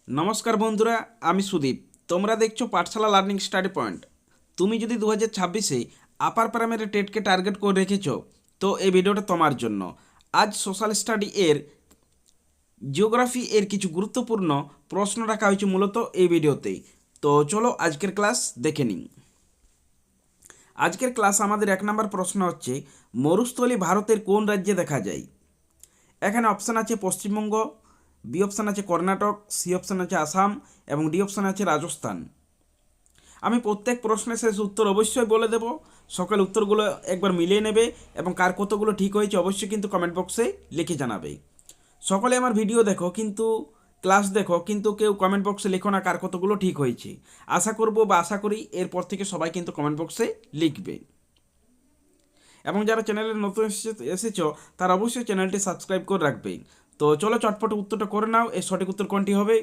নমস্কার বন্ধুরা, আমি সুদীপ। তোমরা দেখছো পাঠশালা লার্নিং স্টাডি পয়েন্ট। তুমি যদি 2026-এ আপার প্রাইমারি টেটকে টার্গেট করে রেখেছো, তো এই ভিডিওটা তোমার জন্য। আজ সোশ্যাল স্টাডি এর জিওগ্রাফি এর কিছু গুরুত্বপূর্ণ প্রশ্ন রাখা হয়েছে মূলত এই ভিডিওতে। তো চলো আজকের ক্লাস দেখে নিই। আজকের ক্লাস আমাদের 1 নম্বর প্রশ্ন হচ্ছে, মরুস্থলী ভারতের কোন রাজ্যে দেখা যায়? এখানে অপশান আছে পশ্চিমবঙ্গ, বি অপশান আছে কর্ণাটক, সি অপশান আছে আসাম এবং ডি অপশান আছে রাজস্থান। আমি প্রত্যেক প্রশ্নের শেষ উত্তর অবশ্যই বলে দেব। সকল উত্তরগুলো একবার মিলিয়ে নেবে এবং কার কতগুলো ঠিক হয়েছে অবশ্যই কিন্তু কমেন্ট বক্সে লিখে জানাবে। সকলে আমার ভিডিও দেখো, কিন্তু ক্লাস দেখো, কিন্তু কেউ কমেন্ট বক্সে লেখো না কার কতগুলো ঠিক হয়েছে। আশা করি এরপর থেকে সবাই কিন্তু কমেন্ট বক্সে লিখবে। এবং যারা চ্যানেলে নতুন এসেছো তারা অবশ্যই চ্যানেলটি সাবস্ক্রাইব করে রাখবে। তো চলো চটপট উত্তরটা করে নাও। এর সঠিক উত্তর কোনটি হবে?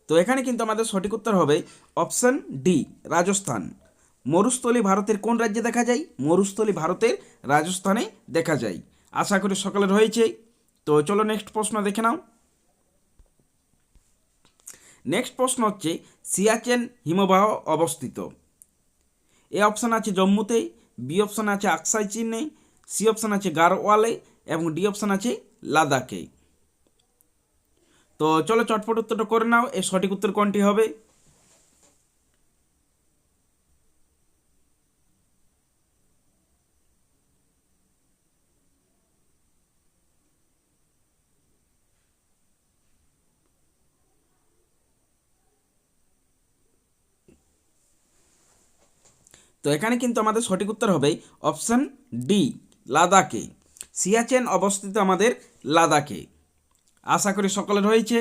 তো এখানে কিন্তু আমাদের সঠিক উত্তর হবে অপশন ডি, রাজস্থান। মরুস্থলী ভারতের কোন রাজ্যে দেখা যায়? মরুস্থলী ভারতের রাজস্থানে দেখা যায়। আশা করি সকলের হয়েছে। তো চলো নেক্সট প্রশ্ন দেখে নাও। নেক্সট প্রশ্ন হচ্ছে, সিয়াচেন হিমবাহ অবস্থিত? এ অপশান আছে জম্মুতে, বি অপশান আছে আকসাই চীনে, সি অপশান আছে গারওয়ালে এবং ডি অপশান আছে লাদাখে। তো চলো চটপট উত্তরটা করে নাও। এর সঠিক উত্তর কোনটি হবে? তো এখানে কিন্তু আমাদের সঠিক উত্তর হবে অপশান ডি, লাদাখে। সিয়াচেন অবস্থিত আমাদের লাদাখে। আশা করি সকলের হয়েছে।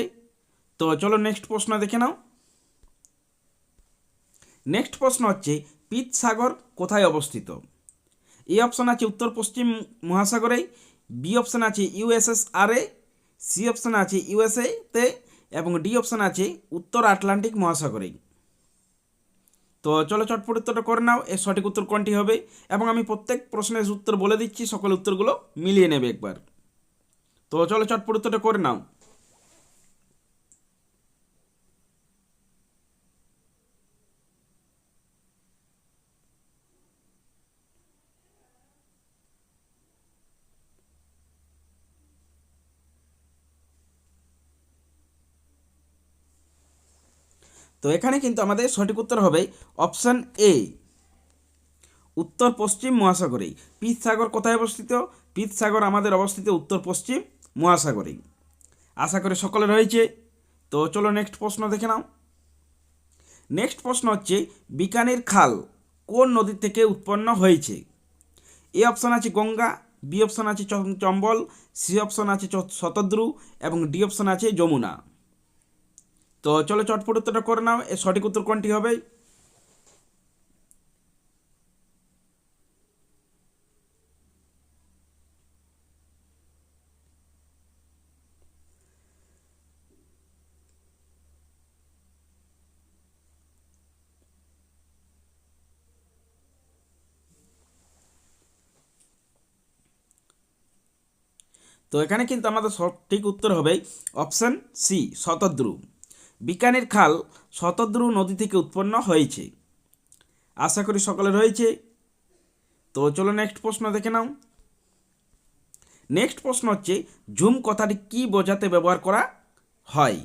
তো চলো নেক্সট প্রশ্ন দেখে নাও। নেক্সট প্রশ্ন হচ্ছে, পিত সাগর কোথায় অবস্থিত? এ অপশান আছে উত্তর পশ্চিম মহাসাগরে, বি অপশান আছে ইউএসএসআরে, সি অপশান আছে ইউএসএতে এবং ডি অপশান আছে উত্তর আটলান্টিক মহাসাগরে। তো চলো চটপট উত্তরটা করে নাও। এর সঠিক উত্তর কোনটি হবে? এবং আমি প্রত্যেক প্রশ্নের উত্তর বলে দিচ্ছি, সকল উত্তরগুলো মিলিয়ে নেবে একবার। তো চলো চটপট উত্তরটা করে নাও। তো এখানে কিন্তু আমাদের সঠিক উত্তর হবে অপশান এ, উত্তর পশ্চিম মহাসাগরে। পিত সাগর কোথায় অবস্থিত? পিত সাগর আমাদের অবস্থিত উত্তর পশ্চিম মহাসাগরে। আশা করি সকলের হয়েছে। তো চলো নেক্সট প্রশ্ন দেখে নাও। নেক্সট প্রশ্ন হচ্ছে, বিকানের খাল কোন নদী থেকে উৎপন্ন হয়েছে? এ অপশান আছে গঙ্গা, বি অপশান আছে চম্বল, সি অপশান আছে শতদ্রু এবং ডি অপশান আছে যমুনা। তো চলো চটপট উত্তরটা করে নাও। এর সঠিক উত্তর কোনটি হবে? তো এখানে কিন্তু আমাদের সঠিক উত্তর হবে অপশান সি, শতদ্রু। বিকানের খাল শতদ্রু নদী থেকে উৎপন্ন হয়েছে। আশা করি সকলের হয়েছে। তো চলো নেক্সট প্রশ্ন দেখে নাও। নেক্সট প্রশ্ন হচ্ছে, ঝুম কথাটি কি বোঝাতে ব্যবহার করা হয়?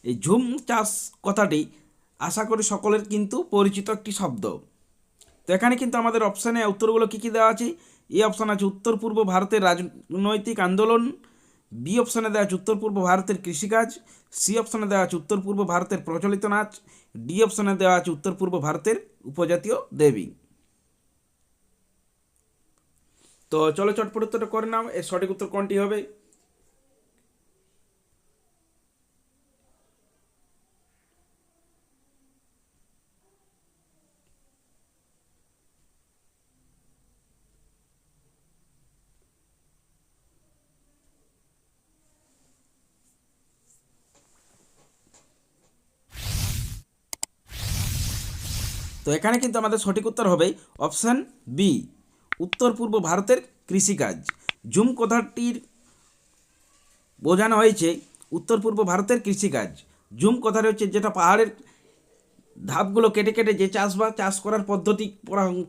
এই ঝুম চাষ কথাটি আশা করি সকলের কিন্তু পরিচিত একটি শব্দ। তো এখানে কিন্তু আমাদের অপশানে উত্তরগুলো কী কী দেওয়া আছে? এ অপশান আছে উত্তর পূর্ব ভারতের রাজনৈতিক আন্দোলন, বি অপশানে দেওয়া আছে উত্তর পূর্ব ভারতের কৃষিকাজ, সি অপশানে দেওয়া আছে উত্তর পূর্ব ভারতের প্রচলিত নাচ, ডি অপশানে দেওয়া আছে উত্তর পূর্ব ভারতের উপজাতীয় দেবী। তো চলো চটপট উত্তরটা করে নাও। এর সঠিক উত্তর কোনটি হবে? এখানে কিন্তু আমাদের সঠিক উত্তর হবে অপশান বি, উত্তর পূর্ব ভারতের কৃষিকাজ। জুম কথাটির বোঝানো হয়েছে উত্তর পূর্ব ভারতের কৃষিকাজ। জুম কথাটি হচ্ছে যেটা পাহাড়ের ধাপগুলো কেটে কেটে যে চাষ করার পদ্ধতি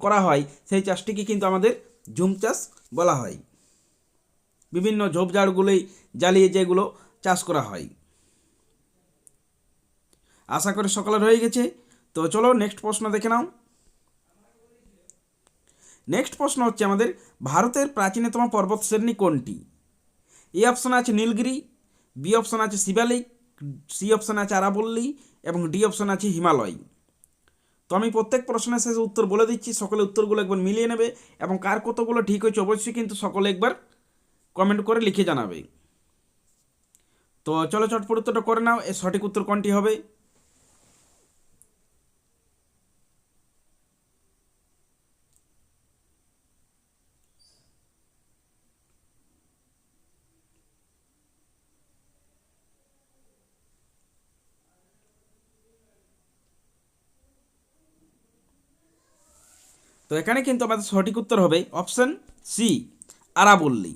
করা হয়, সেই চাষটিকে কিন্তু আমাদের জুম চাষ বলা হয়। বিভিন্ন ঝোপঝাড়গুলোই জ্বালিয়ে যেগুলো চাষ করা হয়। আশা করি সকলের হয়ে গেছে। তো চলো নেক্সট প্রশ্ন দেখে নাও। নেক্সট প্রশ্ন হচ্ছে আমাদের ভারতের প্রাচীনতম পর্বত শ্রেণী কোনটি? এ অপশন আছে নীলগিরি, বি অপশন আছে শিবালিক, সি অপশন আছে আরাবল্লী এবং ডি অপশন আছে হিমালয়। তো আমি প্রত্যেক প্রশ্নের শেষে উত্তর বলে দিচ্ছি, সকলে উত্তরগুলো একবার মিলিয়ে নেবে এবং কার কতগুলো ঠিক হয়েছে অবশ্যই কিন্তু সকলে একবার কমেন্ট করে লিখে জানাবে। তো চলো চটপট উত্তরটা করে নাও, এর সঠিক উত্তর কোনটি হবে? তো এখানে কিন্তু আমাদের সঠিক উত্তর হবে অপশন সি, আরাবল্লী।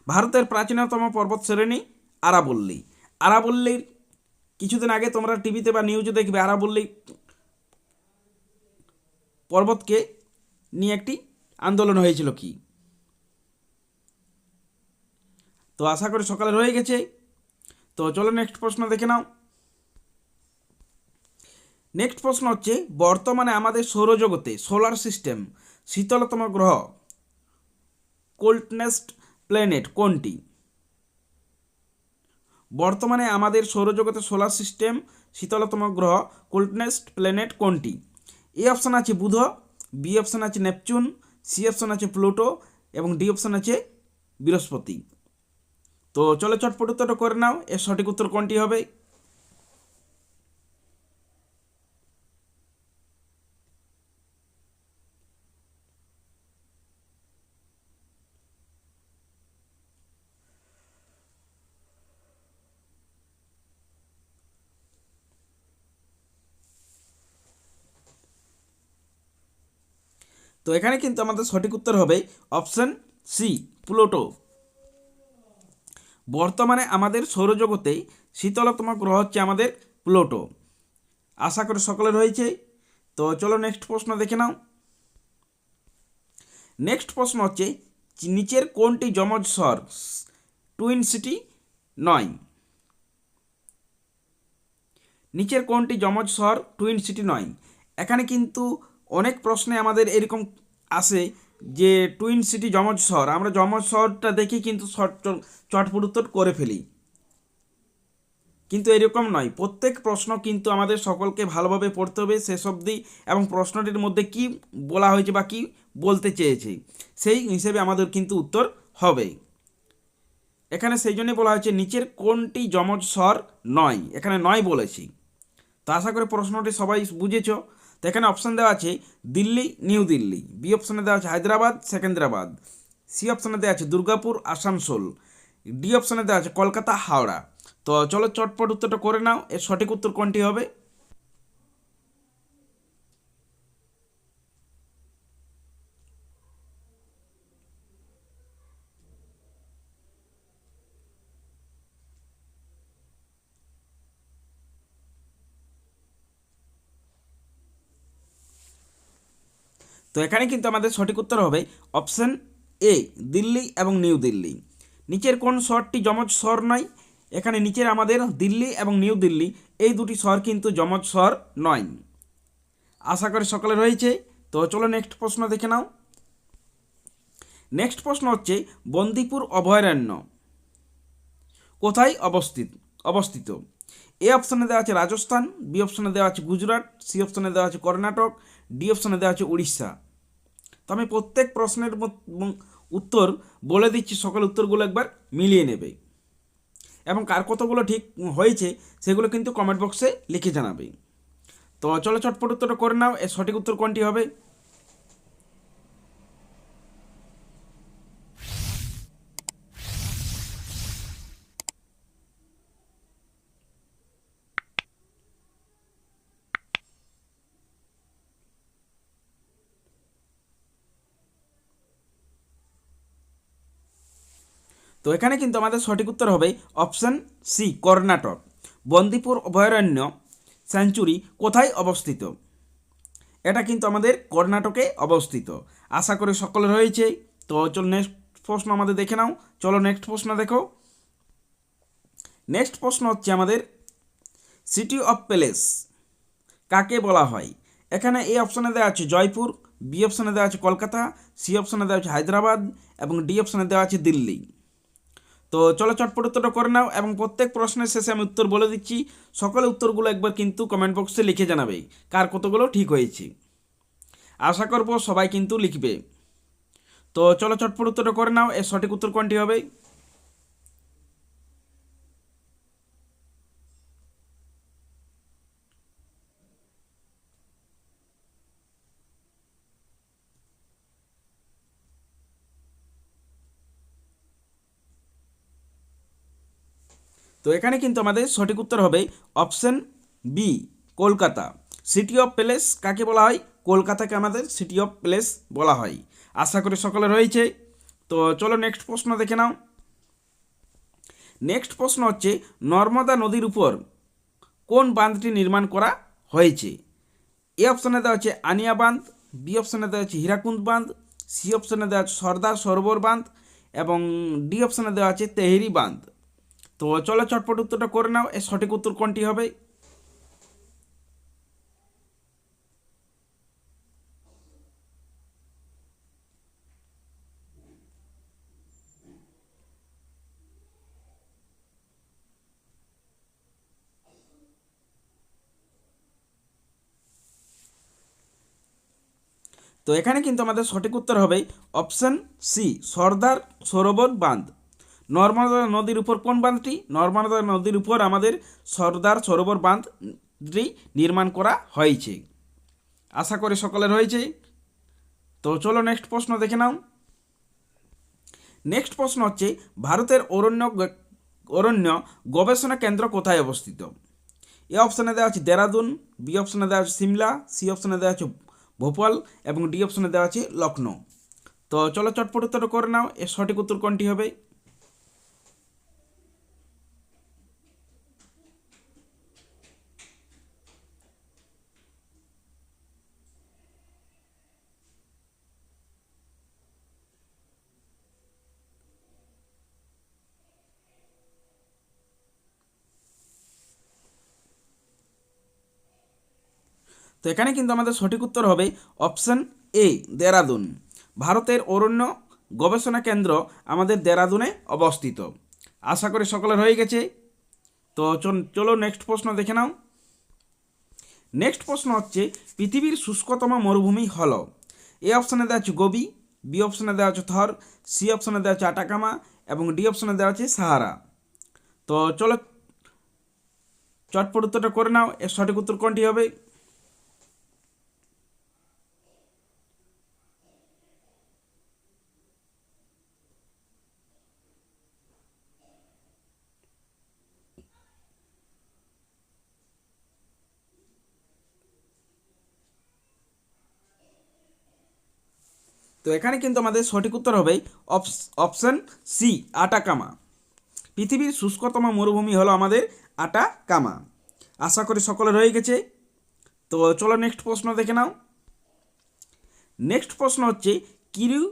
ভারতের প্রাচীনতম পর্বত শ্রেণী আরাবল্লী। আরাবল্লীর কিছুদিন আগে তোমরা টিভিতে বা নিউজে দেখবে আরাবল্লী পর্বতকে নিয়ে একটি আন্দোলন হয়েছিল কি। তো আশা করি সকালে রয়ে গেছে। তো চলো নেক্সট প্রশ্ন দেখে নাও। নেক্সট প্রশ্ন হচ্ছে বর্তমানে আমাদের সৌরজগতে সোলার সিস্টেম শীতলতম গ্রহ কোল্ডনেস্ট প্ল্যানেট কোনটি? বর্তমানে আমাদের সৌরজগতে সোলার সিস্টেম শীতলতম গ্রহ কোল্ডনেস্ট প্ল্যানেট কোনটি? এ অপশান আছে বুধ, বি অপশান আছে নেপচুন, সি অপশান আছে প্লুটো এবং ডি অপশান আছে বৃহস্পতি। তো চলো চটপট উত্তরটা করে নাও, এর সঠিক উত্তর কোনটি হবে? তো এখানে কিন্তু আমাদের সঠিক উত্তর হবে অপশান সি, প্লুটো। বর্তমানে আমাদের সৌরজগতে শীতলতম গ্রহ হচ্ছে আমাদের প্লুটো। আশা করি সকলের হয়েছে। তো চলো নেক্সট প্রশ্ন দেখে নাও। নেক্সট প্রশ্ন হচ্ছে নিচের কোনটি যমজ শহর টুইন সিটি নয়? নিচের কোনটি যমজ শহর টুইন সিটি নয়? এখানে কিন্তু অনেক প্রশ্নে আমাদের এরকম আসে যে টুইন সিটি যমজ শহর, আমরা যমজ শহরটা দেখি কিন্তু চটপট উত্তর করে ফেলি, কিন্তু এরকম নয়। প্রত্যেক প্রশ্ন কিন্তু আমাদের সকলকে ভালোভাবে পড়তে হবে শেষ অবধি, এবং প্রশ্নটির মধ্যে কি বলা হয়েছে বা কি বলতে চেয়েছে সেই হিসেবে আমাদের কিন্তু উত্তর হবে। এখানে সেই জন্যই বলা হয়েছে নিচের কোনটি যমজ শহর নয়, এখানে নয় বলেছি। তো আশা করি প্রশ্নটি সবাই বুঝেছ। তো এখানে অপশান দেওয়া আছে দিল্লি, নিউ দিল্লি, বি অপশানে দেওয়া আছে হায়দ্রাবাদ, সেকেন্দ্রাবাদ, সি অপশানে দেওয়া আছে দুর্গাপুর, আসানসোল, ডি অপশানে দেওয়া আছে কলকাতা, হাওড়া। তো চলো চটপট উত্তরটা করে নাও, এর সঠিক উত্তর কোনটি হবে? তো এখানে কিন্তু আমাদের সঠিক উত্তর হবে অপশান এ, দিল্লি এবং নিউ দিল্লি। নিচের কোন শহরটি যমজ শহর নয়? এখানে নিচের আমাদের দিল্লি এবং নিউ দিল্লি এই দুটি শহর কিন্তু যমজ শহর নয়। আশা করি সকলে রয়েছে। তো চলো নেক্সট প্রশ্ন দেখে নাও। নেক্সট প্রশ্ন হচ্ছে বন্দিপুর অভয়ারণ্য কোথায় অবস্থিত? এ অপশানে দেওয়া আছে রাজস্থান, বি অপশানে দেওয়া আছে গুজরাট, সি অপশানে দেওয়া আছে কর্ণাটক, ডি অপশানে দেওয়া আছে উড়িষ্যা। তো আমি প্রত্যেক প্রশ্নের উত্তর বলে দিচ্ছি, সকল উত্তরগুলো একবার মিলিয়ে নেবে এবং কার কতগুলো ঠিক হয়েছে সেগুলো কিন্তু কমেন্ট বক্সে লিখে জানাবে। তো চলো চটপট উত্তরটা করে নাও, এর সঠিক উত্তর কোনটি হবে? তো এখানে কিন্তু আমাদের সঠিক উত্তর হবে অপশান সি কর্ণাটক। বন্দিপুর অভয়ারণ্য স্যাঞ্চুরি কোথায় অবস্থিত? এটা কিন্তু আমাদের কর্ণাটকে অবস্থিত। আশা করি সকলের হয়েছে। তো চলো নেক্সট প্রশ্ন আমাদের দেখে নাও। চলো নেক্সট প্রশ্ন দেখো। নেক্সট প্রশ্ন হচ্ছে আমাদের সিটি অফ প্যালেস কাকে বলা হয়? এখানে এ অপশানে দেওয়া আছে জয়পুর, বি অপশানে দেওয়া আছে কলকাতা, সি অপশানে দেওয়া আছে হায়দ্রাবাদ এবং ডি অপশানে দেওয়া আছে দিল্লি। তো চলো চটপট উত্তরটা করে নাও এবং প্রত্যেক প্রশ্নের শেষে আমি উত্তর বলে দিচ্ছি। সকলে উত্তরগুলো একবার কিন্তু কমেন্ট বক্সে লিখে জানাবে কার কতগুলো ঠিক হয়েছে। আশা করব সবাই কিন্তু লিখবে। তো চলো চটপট উত্তরটা করে নাও। এর সঠিক উত্তর কোনটি হবে? তো এখানে কিন্তু আমাদের সঠিক উত্তর হবে option B Kolkata. City of palace কাকে বলা হয়? কলকাতাকে আমাদের সিটি অফ প্যালেস বলা হয়। আশা করি সকলে রয়েছে। তো চলো নেক্সট প্রশ্ন দেখে নাও। নেক্সট প্রশ্ন হচ্ছে নর্মদা নদীর উপর কোন বাঁধটি নির্মাণ করা হয়েছে? এ অপশানে দেওয়া হচ্ছে আনিয়া বাঁধ, বি অপশানে দেওয়া হচ্ছে হীরাকুন্দ বাঁধ, সি অপশানে দেওয়া হচ্ছে সর্দার সরোবর বাঁধ এবং ডি অপশানে দেওয়া আছে তেহেরি বাঁধ। তো চলো চটপট উত্তরটা করে নাও। এর সঠিক উত্তর কোনটি হবে? তো এখানে কিন্তু আমাদের সঠিক উত্তর হবে অপশান সি সর্দার সরোবর বাঁধ। নর্মদা নদীর উপর কোন বাঁধটি? নর্মদা নদীর উপর আমাদের সর্দার সরোবর বাঁধটি নির্মাণ করা হয়েছে। আশা করি সকলের হয়েছে। তো চলো নেক্সট প্রশ্ন দেখে নাও। নেক্সট প্রশ্ন হচ্ছে ভারতের অরণ্য গবেষণা কেন্দ্র কোথায় অবস্থিত? এ অপশানে দেওয়া আছে দেরাদুন, বি অপশানে দেওয়া আছে সিমলা, সি অপশানে দেওয়া আছে ভোপাল এবং ডি অপশানে দেওয়া আছে লখনৌ। তো চলো চটপট উত্তর করে নাও। এর সঠিক উত্তর কোনটি হবে? তো এখানে কিন্তু আমাদের সঠিক উত্তর হবে অপশান এ দেরাদুন। ভারতের অরণ্য গবেষণা কেন্দ্র আমাদের দেরাদুনে অবস্থিত। আশা করি সকলের হয়ে গেছে। তো চলো নেক্সট প্রশ্ন দেখে নাও। নেক্সট প্রশ্ন হচ্ছে পৃথিবীর শুষ্কতম মরুভূমি হল? এ অপশানে দেওয়া আছে গোবি, বি অপশানে দেওয়া আছে থর, সি অপশানে দেওয়া আছে আটাকামা এবং ডি অপশানে দেওয়া আছে সাহারা। তো চলো চটপট উত্তরটা করে নাও। এর সঠিক উত্তর কোনটি হবে? তো এখানে কিন্তু আমাদের সঠিক উত্তর হবে অপশান সি আটাকামা। পৃথিবীর শুষ্কতম মরুভূমি হলো আমাদের আটাকামা। আশা করি সকলে রয়ে গেছে। তো চলো নেক্সট প্রশ্ন দেখে নাও। নেক্সট প্রশ্ন হচ্ছে কিরু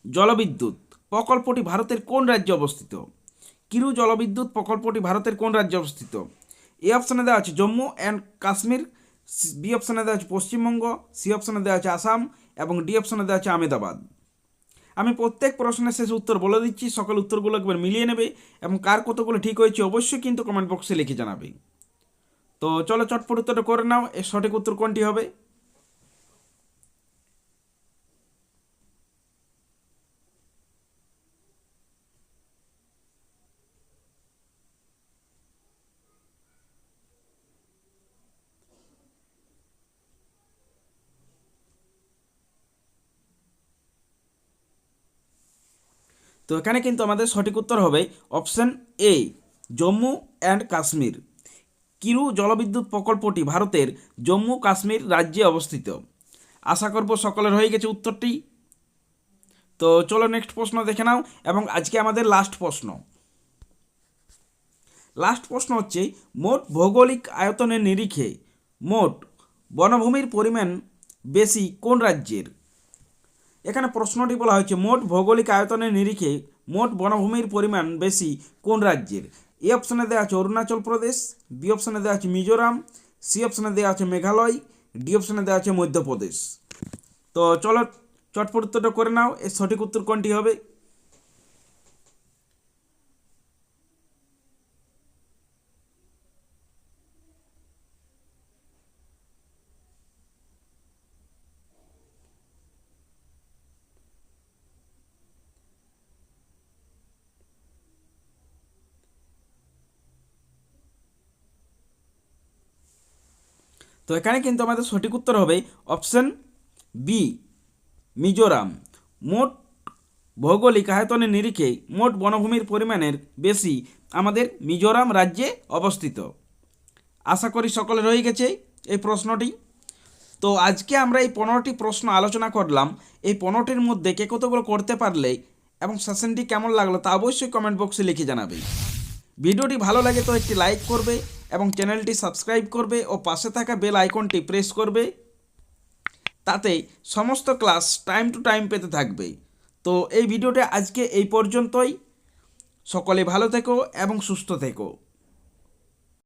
জলবিদ্যুৎ প্রকল্পটি ভারতের কোন রাজ্যে অবস্থিত? কিরু জলবিদ্যুৎ প্রকল্পটি ভারতের কোন রাজ্যে অবস্থিত? এ অপশানে দেওয়া আছে জম্মু অ্যান্ড কাশ্মীর, বি অপশানে দেওয়া আছে পশ্চিমবঙ্গ, সি অপশানে দেওয়া আছে আসাম এবং ডি অপশানে দেওয়া আছে আহমেদাবাদ। আমি প্রত্যেক প্রশ্নের শেষে উত্তর বলে দিচ্ছি। সকল উত্তরগুলো একবার মিলিয়ে নেবে এবং কার কতগুলো ঠিক হয়েছে অবশ্যই কিন্তু কমেন্ট বক্সে লিখে জানাবে। তো চলো চটপট উত্তরটা করে নাও। এর সঠিক উত্তর কোনটি হবে? তো এখানে কিন্তু আমাদের সঠিক উত্তর হবে option A Jammu and Kashmir. Kiru জলবিদ্যুৎ প্রকল্পটি ভারতের জম্মু কাশ্মীর রাজ্যে অবস্থিত। আশা করব সকলের হয়ে গেছে উত্তরটি। তো চলো নেক্সট প্রশ্ন দেখে নাও, এবং আজকে আমাদের লাস্ট প্রশ্ন হচ্ছে মোট ভৌগোলিক আয়তনের নিরিখে মোট বনভূমির পরিমাণ বেশি কোন রাজ্যের? এখানে প্রশ্নটি বলা হয়েছে মোট ভৌগোলিক আয়তনের নিরিখে মোট বনভূমির পরিমাণ বেশি কোন রাজ্যের? এ অপশানে দেওয়া আছে অরুণাচল প্রদেশ, বি অপশানে দেওয়া আছে মিজোরাম, সি অপশানে দেওয়া আছে মেঘালয়, ডি অপশানে দেওয়া আছে মধ্যপ্রদেশ। তো চলো চটপট উত্তরটা করে নাও, এর সঠিক উত্তর কোনটি হবে? তো এখানে কিন্তু আমাদের সঠিক উত্তর হবে অপশন বি, মিজোরাম। মোট ভৌগোলিক আয়তনের নিরিখে মোট বনভূমির পরিমাণের বেশি আমাদের মিজোরাম রাজ্যে অবস্থিত। আশা করি সকলে রয়ে গেছে এই প্রশ্নটি। তো আজকে আমরা এই 15টি প্রশ্ন আলোচনা করলাম। এই 15টির মধ্যে কে কতগুলো করতে পারলে এবং সেশনটি কেমন লাগলো তা অবশ্যই কমেন্ট বক্সে লিখে জানাবে। ভিডিওটি ভালো লাগে তো একটি লাইক করবে এবং চ্যানেলটি সাবস্ক্রাইব করবে ও পাশে থাকা বেল আইকনটি প্রেস করবে, তাতে সমস্ত ক্লাস টাইম টু টাইম পেতে থাকবে। তো এই ভিডিওটা আজকে এই পর্যন্তই। সকলে ভালো থেকো এবং সুস্থ থেকো।